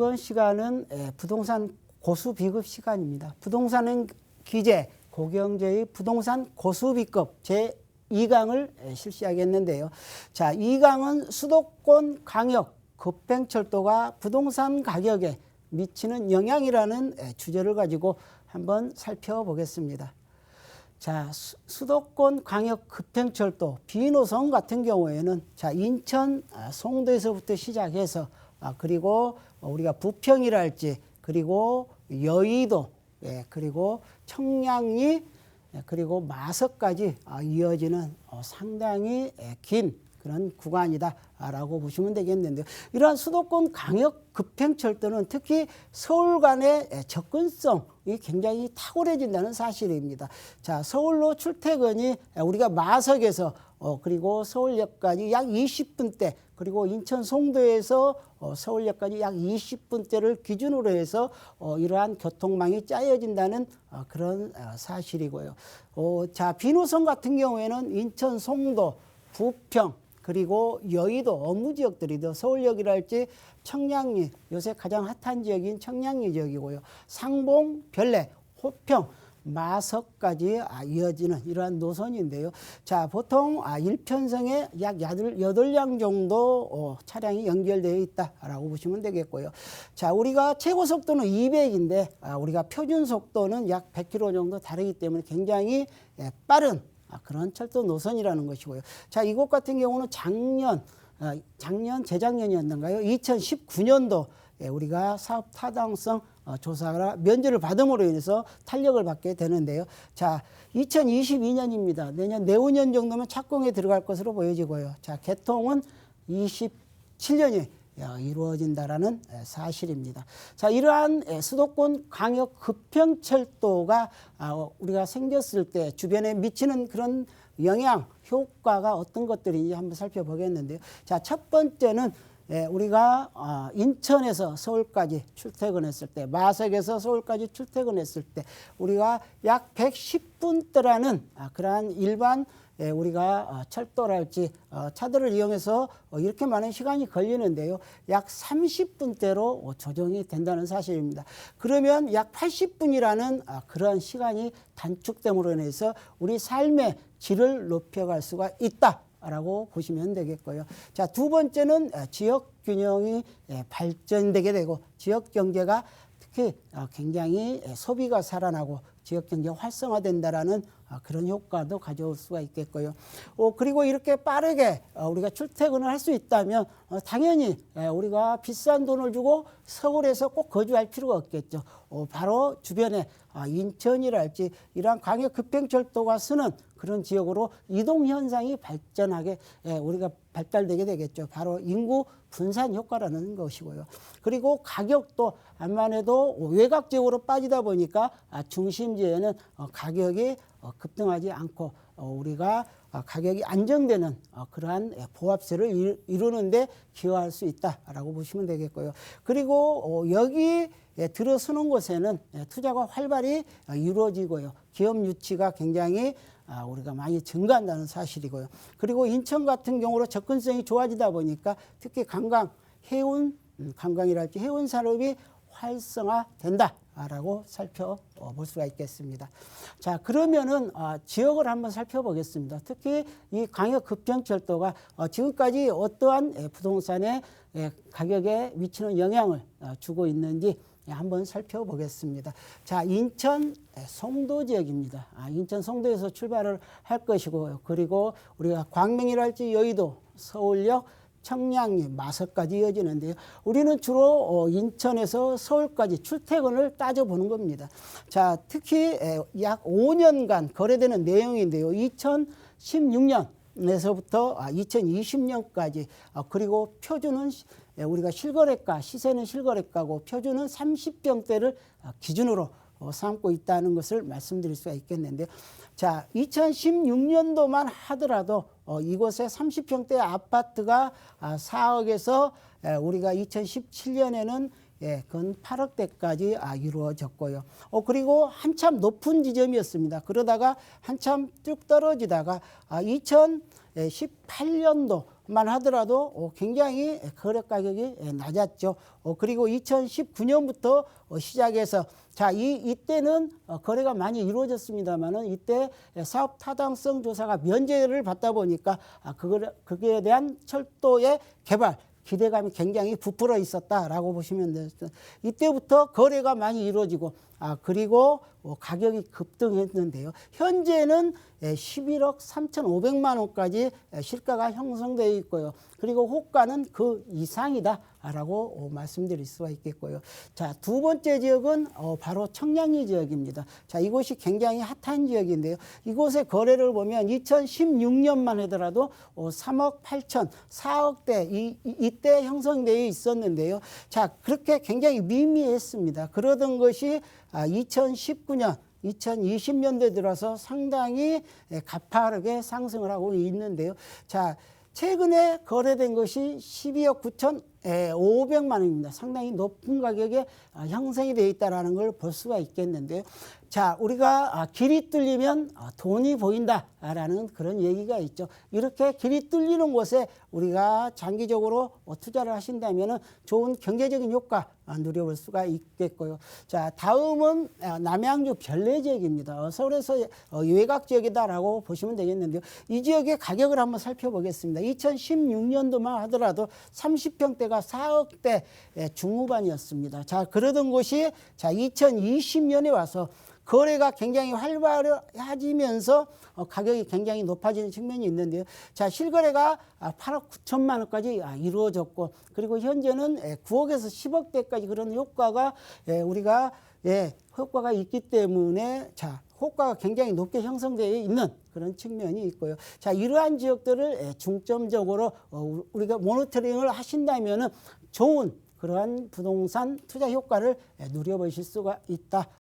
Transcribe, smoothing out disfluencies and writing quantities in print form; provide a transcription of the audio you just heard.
이번 시간은 부동산 고수 비급 시간입니다. 부동산은 기재, 고경제의 부동산 고수 비급 제 2강을 실시하겠는데요. 자, 2강은 수도권 광역 급행철도가 부동산 가격에 미치는 영향이라는 주제를 가지고 한번 살펴보겠습니다. 자, 수도권 광역 급행철도 B노선 같은 경우에는 자, 인천 송도에서부터 시작해서 그리고 우리가 부평이랄지 그리고 여의도 그리고 청량리 그리고 마석까지 이어지는 상당히 긴 그런 구간이다라고 보시면 되겠는데요. 이러한 수도권 광역 급행철도는 특히 서울 간의 접근성이 굉장히 탁월해진다는 사실입니다. 자, 서울로 출퇴근이 우리가 마석에서 그리고 서울역까지 약 20분대 그리고 인천 송도에서 서울역까지 약 20분대를 기준으로 해서 이러한 교통망이 짜여진다는 그런 사실이고요. 자, B노선 같은 경우에는 인천 송도, 부평 그리고 여의도 업무 지역들이죠. 서울역이랄지 청량리, 요새 가장 핫한 지역인 청량리 지역이고요. 상봉, 별내, 호평, 마석까지 이어지는 이러한 노선인데요. 자, 보통 1편성에 약 8량 정도 차량이 연결되어 있다라고 보시면 되겠고요. 자, 우리가 최고 속도는 200인데 우리가 표준 속도는 약 100km 정도 다르기 때문에 굉장히 빠른 그런 철도 노선이라는 것이고요. 자, 이곳 같은 경우는 재작년이었는가요? 2019년도 우리가 사업 타당성 조사가 면제를 받음으로 인해서 탄력을 받게 되는데요. 자, 2022년입니다. 내년 내후년 정도면 착공에 들어갈 것으로 보여지고요. 자, 개통은 27년이 이루어진다라는 사실입니다. 자, 이러한 수도권 광역 급행철도가 우리가 생겼을 때 주변에 미치는 그런 영향, 효과가 어떤 것들인지 한번 살펴보겠는데요. 자, 첫 번째는 우리가 인천에서 서울까지 출퇴근했을 때, 마석에서 서울까지 출퇴근했을 때 우리가 약 110분대라는 그러한 일반 우리가 철도랄지 차들을 이용해서 이렇게 많은 시간이 걸리는데요. 약 30분대로 조정이 된다는 사실입니다. 그러면 약 80분이라는 그런 시간이 단축됨으로 인해서 우리 삶의 질을 높여갈 수가 있다라고 보시면 되겠고요. 자, 두 번째는 지역 균형이 발전되게 되고 지역 경제가 특히 굉장히 소비가 살아나고 지역 경제가 활성화된다라는 그런 효과도 가져올 수가 있겠고요. 그리고 이렇게 빠르게 우리가 출퇴근을 할 수 있다면 당연히 우리가 비싼 돈을 주고 서울에서 꼭 거주할 필요가 없겠죠. 바로 주변에 인천이랄지 이러한 광역 급행철도가 쓰는 그런 지역으로 이동 현상이 발전하게 우리가 발달되게 되겠죠. 바로 인구 분산 효과라는 것이고요. 그리고 가격도 암만 해도 외곽 지역으로 빠지다 보니까 중심지에는 가격이 급등하지 않고 우리가 가격이 안정되는 그러한 보합세를 이루는데 기여할 수 있다라고 보시면 되겠고요. 그리고 여기 들어서는 곳에는 투자가 활발히 이루어지고요. 기업 유치가 굉장히 우리가 많이 증가한다는 사실이고요. 그리고 인천 같은 경우로 접근성이 좋아지다 보니까 특히 관광이랄지 해운 산업이 활성화된다라고 살펴볼 수가 있겠습니다. 자, 그러면은 지역을 한번 살펴보겠습니다. 특히 이 광역 급행철도가 지금까지 어떠한 부동산의 가격에 미치는 영향을 주고 있는지 한번 살펴보겠습니다. 자, 인천 송도 지역입니다. 인천 송도에서 출발을 할 것이고요. 그리고 우리가 광명이랄지 여의도, 서울역, 청량리, 마석까지 이어지는데요. 우리는 주로 인천에서 서울까지 출퇴근을 따져보는 겁니다. 자, 특히 약 5년간 거래되는 내용인데요. 2016년에서부터 2020년까지 그리고 표준은 우리가 실거래가, 시세는 실거래가고 표준은 30평대를 기준으로 삼고 있다는 것을 말씀드릴 수가 있겠는데요. 자, 2016년도만 하더라도 이곳에 30평대 아파트가 4억에서 우리가 2017년에는 건 8억대까지 이루어졌고요. 그리고 한참 높은 지점이었습니다. 그러다가 한참 쭉 떨어지다가 2018년도만 하더라도 굉장히 거래 가격이 낮았죠. 그리고 2019년부터 시작해서 이때는 거래가 많이 이루어졌습니다만은 이때 사업 타당성 조사가 면제를 받다 보니까 그거에 대한 철도의 개발 기대감이 굉장히 부풀어 있었다라고 보시면 돼요. 이때부터 거래가 많이 이루어지고 그리고 가격이 급등했는데요. 현재는 11억 3,500만 원까지 시가가 형성되어 있고요. 그리고 호가는 그 이상이다라고 말씀드릴 수가 있겠고요. 자, 두 번째 지역은 바로 청량리 지역입니다. 자, 이곳이 굉장히 핫한 지역인데요. 이곳의 거래를 보면 2016년만 하더라도 3억 8천, 4억대 이때 형성되어 있었는데요. 자, 그렇게 굉장히 미미했습니다. 그러던 것이 2019년 2020년대 들어서 상당히 가파르게 상승을 하고 있는데요. 자, 최근에 거래된 것이 12억 9,500만 원입니다. 상당히 높은 가격에 형성이 되어 있다는 걸 볼 수가 있겠는데요. 자, 우리가 길이 뚫리면 돈이 보인다라는 그런 얘기가 있죠. 이렇게 길이 뚫리는 곳에 우리가 장기적으로 투자를 하신다면 좋은 경제적인 효과 누려볼 수가 있겠고요. 자, 다음은 남양주 별내 지역입니다. 서울에서 외곽 지역이다라고 보시면 되겠는데요. 이 지역의 가격을 한번 살펴보겠습니다. 2016년도만 하더라도 30평대가 4억대 중후반이었습니다. 자, 그러던 곳이 2020년에 와서 거래가 굉장히 활발해지면서 가격이 굉장히 높아지는 측면이 있는데요. 자, 실거래가 8억 9천만 원까지 이루어졌고, 그리고 현재는 9억에서 10억대까지 그런 효과가 우리가 효과가 있기 때문에 효과가 굉장히 높게 형성되어 있는 그런 측면이 있고요. 자, 이러한 지역들을 중점적으로 우리가 모니터링을 하신다면은 좋은 그러한 부동산 투자 효과를 누려보실 수가